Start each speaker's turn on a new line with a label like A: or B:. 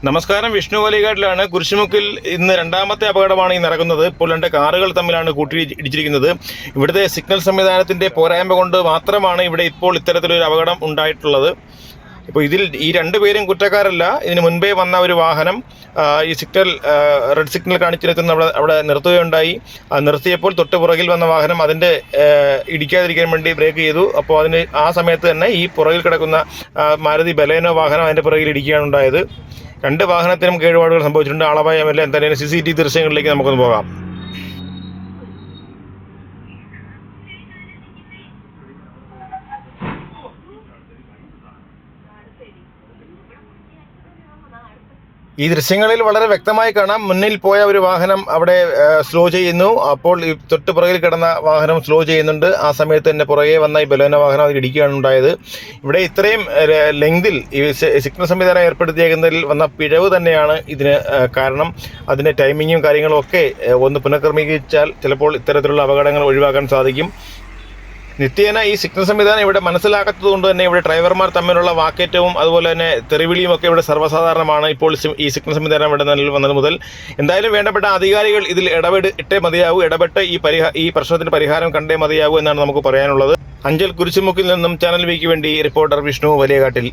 A: നമസ്കാരം. വിഷ്ണു വലികാട്ടിലാണ്. കുരിശുമുക്കിൽ ഇന്ന് രണ്ടാമത്തെ അപകടമാണ് ഈ നടക്കുന്നത്. ഇപ്പോൾ രണ്ട് കാറുകൾ തമ്മിലാണ് കൂട്ടിയിടിച്ചിരിക്കുന്നത്. ഇവിടുത്തെ സിഗ്നൽ സംവിധാനത്തിൻ്റെ പോരായ്മ കൊണ്ട് മാത്രമാണ് ഇവിടെ ഇപ്പോൾ ഇത്തരത്തിലൊരു അപകടം ഉണ്ടായിട്ടുള്ളത്. ഇപ്പോൾ ഈ രണ്ടുപേരും കുറ്റക്കാരല്ല. ഇതിന് മുൻപേ വന്ന ഒരു വാഹനം ഈ റെഡ് സിഗ്നൽ കാണിച്ചു നിൽക്കുന്ന അവിടെ നിർത്തുകയുണ്ടായി. നിർത്തിയപ്പോൾ തൊട്ട് പുറകിൽ വന്ന വാഹനം അതിൻ്റെ ഇടിക്കാതിരിക്കാൻ വേണ്ടി ബ്രേക്ക് ചെയ്തു. അപ്പോൾ ആ സമയത്ത് തന്നെ ഈ പുറകിൽ കിടക്കുന്ന മാരുതി ബലേനോ വാഹനം അതിൻ്റെ പുറകിൽ ഇടിക്കുകയാണ് ഉണ്ടായത്. രണ്ട് വാഹനത്തിനും കേടുപാടുകൾ സംഭവിച്ചിട്ടുണ്ട്. ആളപായമല്ല. എന്തായാലും CCTV ദൃശ്യങ്ങളിലേക്ക് നമുക്കൊന്ന് പോകാം. ഈ ദൃശ്യങ്ങളിൽ വളരെ വ്യക്തമായി കാണാം. മുന്നിൽ പോയ ഒരു വാഹനം അവിടെ സ്ലോ ചെയ്യുന്നു. അപ്പോൾ ഈ തൊട്ട് പുറകിൽ കിടന്ന വാഹനം സ്ലോ ചെയ്യുന്നുണ്ട്. ആ സമയത്ത് തന്നെ പുറകെ വന്ന ഈ ബലേനോ വാഹനം അതിൽ ഇടിക്കുകയാണ് ഉണ്ടായത്. ഇവിടെ ഇത്രയും ലെങ്തിൽ ഈ സിഗ്നൽ സംവിധാനം ഏർപ്പെടുത്തിയേക്കുന്നതിൽ വന്ന പിഴവ് തന്നെയാണ് ഇതിന് കാരണം. അതിൻ്റെ ടൈമിങ്ങും കാര്യങ്ങളും ഒക്കെ ഒന്ന് പുനഃക്രമീകരിച്ചാൽ ചിലപ്പോൾ ഇത്തരത്തിലുള്ള അപകടങ്ങൾ ഒഴിവാക്കാൻ സാധിക്കും. നിത്യേന ഈ സിഗ്നൽ സംവിധാനം ഇവിടെ മനസ്സിലാക്കാത്തത് കൊണ്ട് തന്നെ ഇവിടെ ഡ്രൈവർമാർ തമ്മിലുള്ള വാക്കേറ്റവും അതുപോലെ തന്നെ തെറിവിളിയും ഒക്കെ ഇവിടെ സർവ്വസാധാരണമാണ്. ഇപ്പോൾ ഈ സിഗ്നൽ സംവിധാനം ഇവിടെ നിലവിൽ വന്നത് മുതൽ എന്തായാലും വേണ്ടപ്പെട്ട അധികാരികൾ ഇതിൽ ഇടപെട്ടേ മതിയാവൂ. ഇടപെട്ട് ഈ പ്രശ്നത്തിന് പരിഹാരം കണ്ടേ മതിയാവൂ എന്നാണ് നമുക്ക് പറയാനുള്ളത്. അഞ്ചൽ കുരിശുമുക്കിൽ നിന്നും ചാനൽ വിക്ക് വേണ്ടി റിപ്പോർട്ടർ വിഷ്ണു വലിയകാട്ടിൽ.